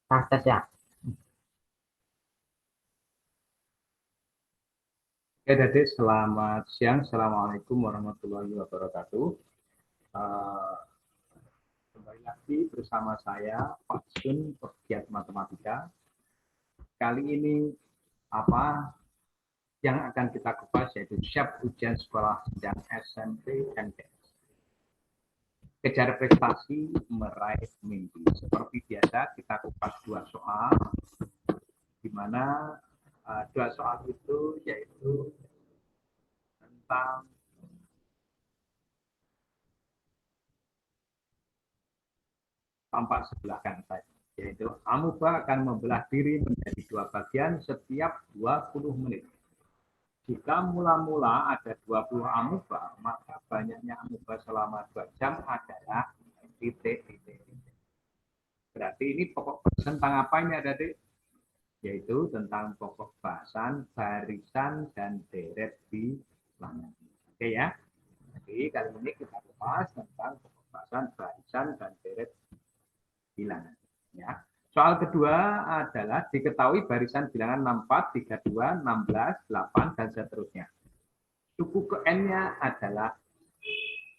Tes ya. Oke, Dede, selamat siang. Assalamualaikum warahmatullahi wabarakatuh. Eh, Kembali lagi bersama saya, Pak Sun, pegiat matematika. Kali ini apa yang akan kita kupas yaitu siap ujian sekolah sedang SMP MTS. Kejar prestasi, meraih mimpi. Seperti biasa, kita kupas dua soal, di mana dua soal itu yaitu tentang tampak sebelah kanan saya, yaitu amuba akan membelah diri menjadi dua bagian setiap 20 menit. Jika mula-mula ada 20 amuba, maka banyaknya amuba selama 2 jam adalah titik-titik. Berarti ini pokok bahasan tentang apa ini ada, Dek? Yaitu tentang pokok bahasan barisan dan deret bilangan. Oke ya. Jadi kali ini kita bahas tentang pokok bahasan barisan dan deret bilangan. Ya. Soal kedua adalah diketahui barisan bilangan 64, 32, 16, 8, dan seterusnya. Suku ke N-nya adalah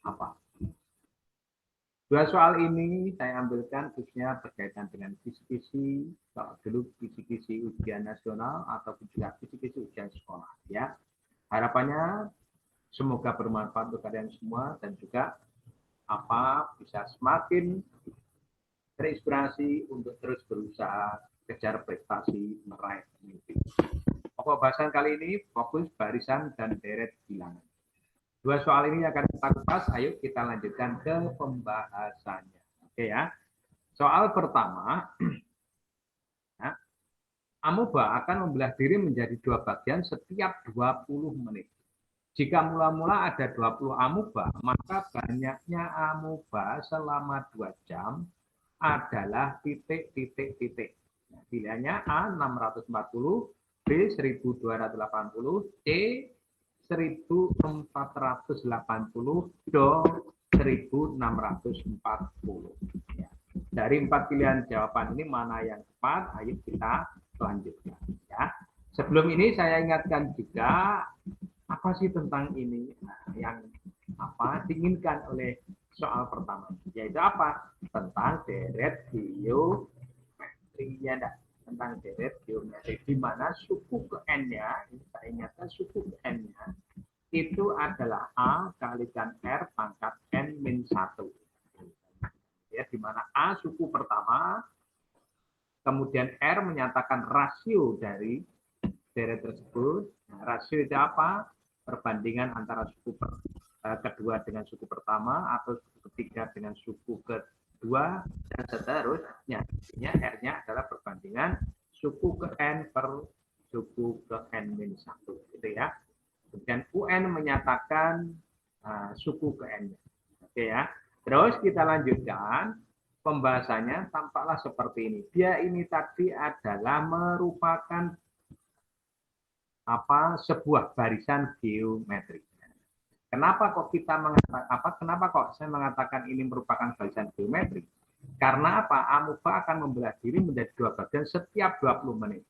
apa? Dua soal ini saya ambilkan khususnya berkaitan dengan kisi-kisi, kalau dulu kisi-kisi ujian nasional atau juga kisi-kisi ujian sekolah. Ya. Harapannya semoga bermanfaat untuk kalian semua dan juga bisa semakin terinspirasi untuk terus berusaha kejar prestasi meraih mimpi. Pokok bahasan kali ini fokus barisan dan deret bilangan. Dua soal ini akan kita kupas, ayo kita lanjutkan ke pembahasannya. Oke ya. Soal pertama, ya, amuba akan membelah diri menjadi dua bagian setiap 20 menit. Jika mula-mula ada 20 amuba, maka banyaknya amuba selama 2 jam adalah titik-titik-titik. Nah, pilihannya A 640, B 1280, C 1480, Do 1640. Ya. Dari 4 pilihan jawaban ini mana yang tepat? Ayo kita lanjutkan. Ya. Sebelum ini saya ingatkan juga apa sih tentang ini yang diinginkan oleh soal pertama, yaitu apa? Tentang deret geometri, ya, tentang deret geometri, di mana suku ke N-nya, kita ingatkan suku ke N-nya, itu adalah A kalikan R pangkat N min 1. Ya, di mana A suku pertama, kemudian R menyatakan rasio dari deret tersebut. Nah, rasio itu apa? Perbandingan antara suku kedua dengan suku pertama atau suku ketiga dengan suku kedua dan seterusnya. Intinya R-nya adalah perbandingan suku ke N per suku ke N-1. Gitu ya. Kemudian UN menyatakan suku ke N-nya. Oke ya. Terus kita lanjutkan pembahasannya tampaklah seperti ini. Dia ini tadi adalah merupakan sebuah barisan geometri. Kenapa kok kenapa kok saya mengatakan ini merupakan barisan geometri? Karena amuba akan membelah diri menjadi dua bagian setiap 20 menit.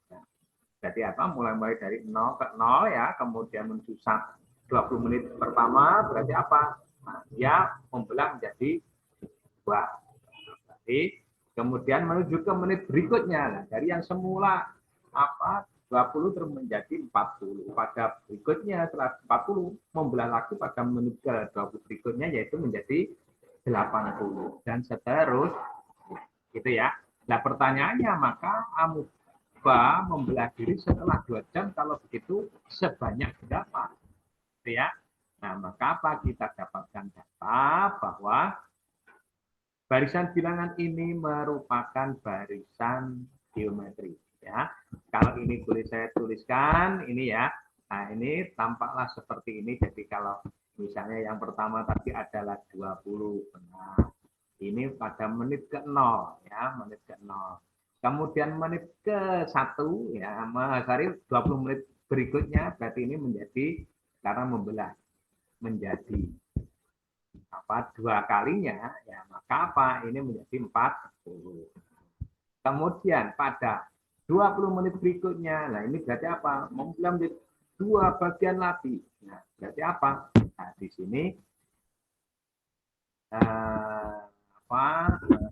Jadi mulai dari 0 ke 0 ya, kemudian menuju 20 menit pertama berarti Nah, dia membelah menjadi dua. Berarti kemudian menuju ke menit berikutnya. Nah, dari yang semula 20 terus menjadi 40. Pada berikutnya setelah 40 membelah lagi pada menit ke 20 berikutnya yaitu menjadi 80 dan seterusnya. Gitu ya. Nah, pertanyaannya maka amuba membelah diri setelah 2 jam kalau begitu sebanyak berapa? Gitu ya. Nah, maka kita dapatkan data bahwa barisan bilangan ini merupakan barisan geometri. Ya, kalau ini boleh saya tuliskan, ini ya. Nah, ini tampaklah seperti ini. Jadi kalau misalnya yang pertama tadi adalah 20. Nah, ini pada menit ke 0 ya, menit ke 0. Kemudian menit ke 1 ya, sorry 20 menit berikutnya berarti ini menjadi karena membelah menjadi dua kalinya ya, maka ini menjadi 40. Kemudian pada 20 menit berikutnya, nah ini berarti apa? Membelah menjadi 2 bagian lagi. Nah, berarti apa? Nah, di sini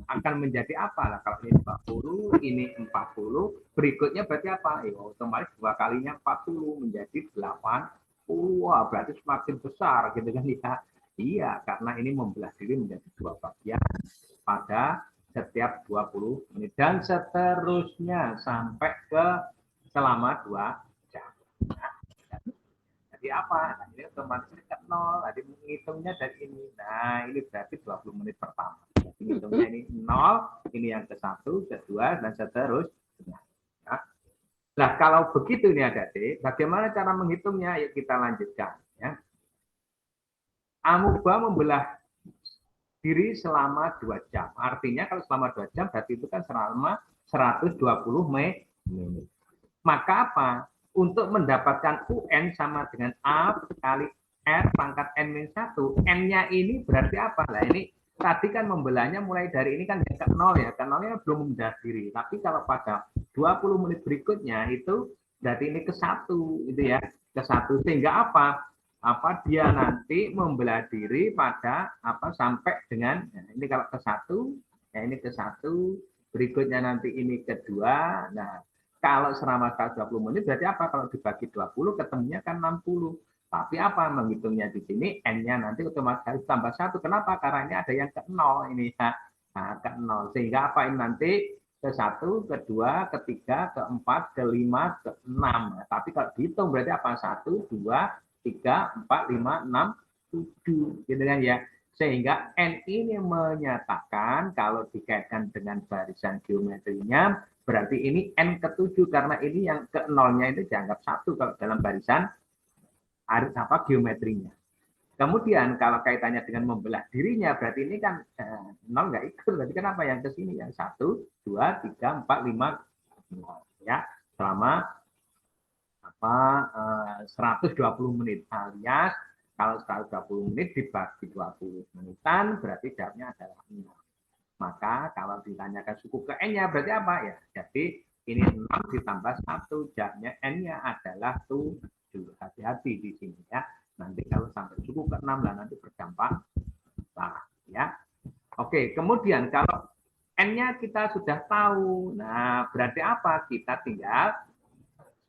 akan menjadi apa lah kalau ini 40, ini 40, berikutnya berarti apa? Ya, otomatis 2 kalinya 40 menjadi 80. Wah, berarti semakin besar gitu kan ya. Iya, karena ini membelah diri menjadi 2 bagian pada setiap 20 menit dan seterusnya sampai ke selama 2 jam. Jadi apa? Nah, ini otomatis ke 0. Tadi menghitungnya dari ini. Nah, ini berarti 20 menit pertama. Jadi hitungnya ini 0, ini yang ke-1, kedua, dan seterusnya. Nah, kalau begitu nih adik-adik, bagaimana cara menghitungnya? Yuk kita lanjutkan. Ya. Amuba membelah diri selama 2 jam. Artinya kalau selama 2 jam berarti itu kan selama 120 menit. Maka apa? Untuk mendapatkan UN sama dengan A kali R pangkat N-1, N-nya ini berarti apa? Nah ini tadi kan membelahnya mulai dari ini kan yang ke 0 ya, ke 0-nya belum membelah diri. Tapi kalau pada 20 menit berikutnya itu berarti ini ke 1 itu ya, ke 1 sehingga apa dia nanti membelah diri pada apa sampai dengan nah ini kalau ke 1 ya ini ke 1 berikutnya nanti ini kedua. Nah kalau selama 120 menit berarti apa? Kalau dibagi 20 ketemunya kan 60. Tapi apa menghitungnya di sini N-nya nanti otomatis harus tambah 1. Kenapa? Karena ini ada yang ke 0 ini ya. Nah, ke 0. Sehingga apa ini nanti ke 1, kedua, ketiga, keempat, kelima, keenam. Nah, tapi kalau dihitung berarti apa? 1, 2, 3, 4, 5, 6, 7. Gitu kan ya. Sehingga N ini menyatakan kalau dikaitkan dengan barisan geometrinya berarti ini N ke-7 karena ini yang ke 0-nya itu dianggap 1 kalau dalam barisan geometrinya. Kemudian kalau kaitannya dengan membelah dirinya berarti ini kan 0 nggak ikut. Berarti kenapa yang ke sini yang 1, 2, 3, 4, 5 ya selama 120 menit alias kalau 120 menit dibagi 20 menitan berarti jawabnya adalah 0. Maka kalau ditanyakan suku ke N-nya berarti apa ya? Jadi ini 6 ditambah 1, jamnya N-nya adalah 7. Hati-hati di sini ya. Nanti kalau sampai suku ke 6 lah nanti berdampak salah ya. Oke, kemudian kalau N-nya kita sudah tahu. Nah, berarti apa? Kita tinggal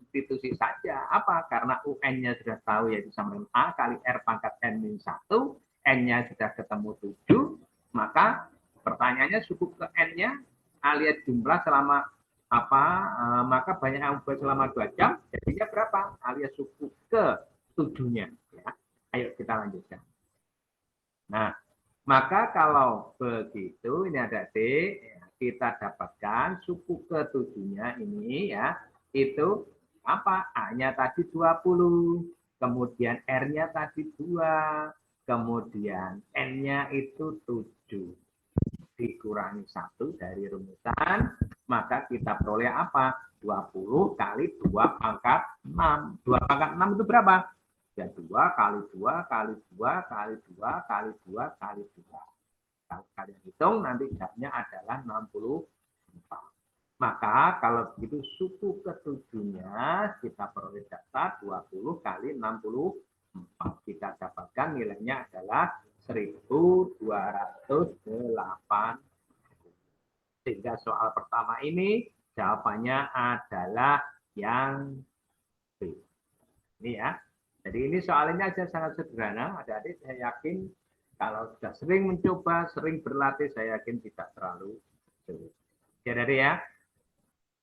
substitusi saja. Apa? Karena UN-nya sudah tahu yaitu sama dengan A kali R pangkat N-1, N-nya sudah ketemu 7, maka pertanyaannya suku ke N-nya alias jumlah selama apa maka banyak yang selama 2 jam jadinya berapa alias suku ke 7-nya ya. Ayo kita lanjutkan. Nah, maka kalau begitu ini ada D ya, kita dapatkan suku ke 7-nya ini ya itu apa? A-nya tadi 20, kemudian R-nya tadi 2, kemudian N-nya itu 7 dikurangi 1 dari rumusan, maka kita peroleh apa? 20 kali 2 pangkat 6. 2 pangkat 6 itu berapa? Ya 2 kali 2 kali 2 kali 2 kali 2 kali 2. Kalau kalian hitung nanti jawabnya adalah 64. Maka kalau begitu suku ketujuhnya kita peroleh data 20 kali 64. Kita dapatkan nilainya adalah 1208. Sehingga soal pertama ini jawabannya adalah yang B. Ini ya. Jadi ini soalnya aja sangat sederhana. Adik-adik saya yakin kalau sudah sering mencoba, sering berlatih, saya yakin tidak terlalu sulit. Jadi ya.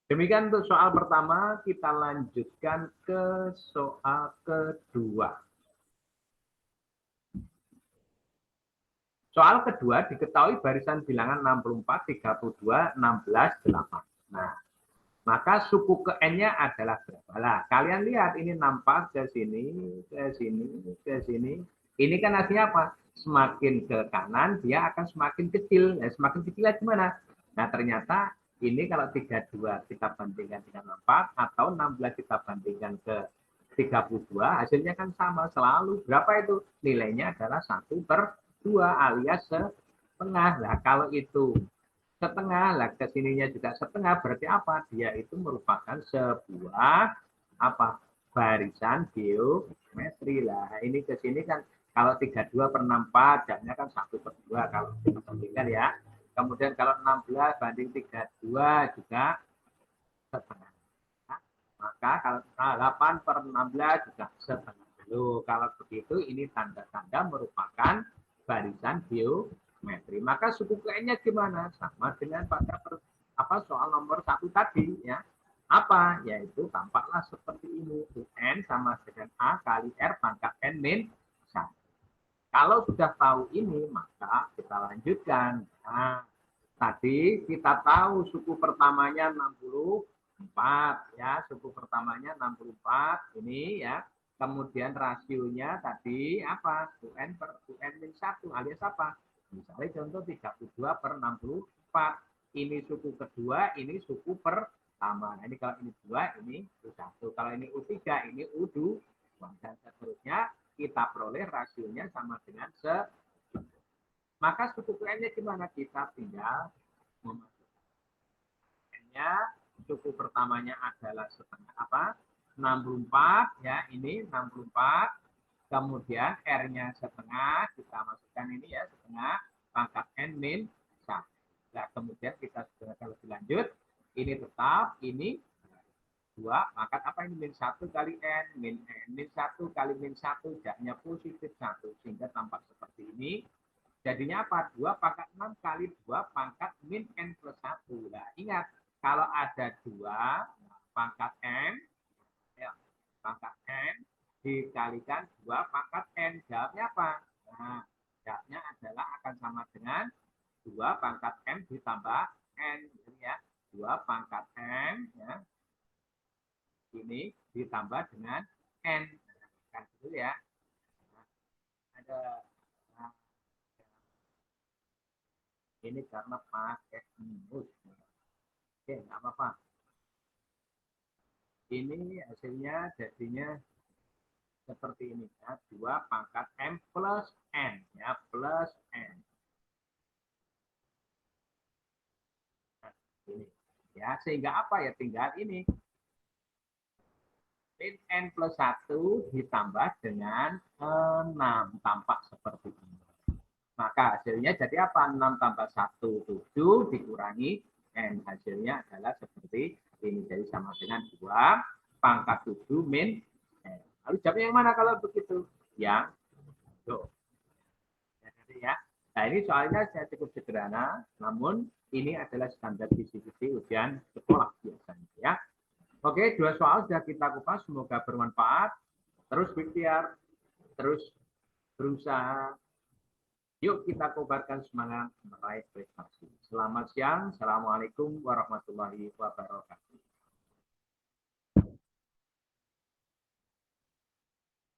Demikian untuk soal pertama, kita lanjutkan ke soal kedua. Soal kedua diketahui barisan bilangan 64, 32, 16, 8. Nah, maka suku ke N-nya adalah berapa? Lah, kalian lihat ini nampak ke sini, ke sini, ke sini. Ini kan artinya apa? Semakin ke kanan, dia akan semakin kecil. Nah, semakin kecilnya gimana? Nah, ternyata ini kalau 32 kita bandingkan dengan 4, atau 16 kita bandingkan ke 32, hasilnya kan sama selalu. Berapa itu? Nilainya adalah 1/2 alias setengah. Nah, kalau itu setengah, lah kesininya juga setengah, berarti apa? Dia itu merupakan sebuah apa? Barisan geometri lah. Ini ke sini kan kalau 32 per 64, jamnya kan 1/2 kalau kita bandingkan ya. Kemudian kalau 16 banding 32 juga setengah. Nah, maka kalau 8 per 16 juga setengah. Lalu kalau begitu ini tanda-tanda merupakan barisan geometri. Maka suku QN-nya gimana? Sama dengan pada soal nomor 1 tadi ya. Apa? Yaitu tampaklah seperti ini. UN sama dengan A kali R pangkat N min 1. Kalau sudah tahu ini, maka kita lanjutkan. Nah, tadi kita tahu suku pertamanya 64 ya, suku pertamanya 64 ini ya. Kemudian rasionya tadi apa? UN per UN min 1 alias apa? Misalnya contoh 32 per 64. Ini suku kedua, ini suku pertama. Nah, ini kalau ini 2, ini U1. Kalau ini U3, ini U2. Dan seterusnya kita peroleh rasionya sama dengan maka suku QN-nya gimana? Kita tinggal memasukkannya. Suku pertamanya adalah setengah apa? 64 ya, ini 64. Kemudian R-nya setengah, kita masukkan ini ya, setengah pangkat N min 1. Nah, kemudian kita sudah lebih lanjut, ini tetap, ini 2, maka apa ini min 1 kali N, min N, min 1 kali min 1, jaknya positif 1, sehingga tampak seperti ini. Jadinya apa? 2 pangkat 6 kali 2 pangkat min N plus 1. Nah, ingat, kalau ada 2 pangkat N, ya, pangkat N dikalikan 2 pangkat N, jawabnya apa? Nah, jawabnya adalah akan sama dengan 2 pangkat M ditambah N. Jadi ya, 2 pangkat N, ya, ini ditambah dengan N. Nah, dulu ya. Nah, ada nah, ini karena pakai minus. Oke, nggak apa-apa. Ini hasilnya jadinya seperti ini ya, 2 pangkat M plus N ya, plus N. Nah, ini ya, sehingga apa ya, tinggal ini min N plus 1 ditambah dengan 6, tampak seperti ini. Maka hasilnya jadi apa? 6 tambah 1, 7 dikurangi N. Hasilnya adalah seperti ini. Jadi sama dengan 2 pangkat 7 min N. Lalu jawabnya yang mana kalau begitu? Yang tuh. Ya. Nah, ini soalnya saya cukup sederhana, namun ini adalah standar kisi-kisi ujian sekolah biasanya. Ya. Oke, 2 soal sudah kita kupas. Semoga bermanfaat. Terus berikhtiar, terus berusaha. Yuk kita kobarkan semangat meraih prestasi. Selamat siang. Assalamualaikum warahmatullahi wabarakatuh.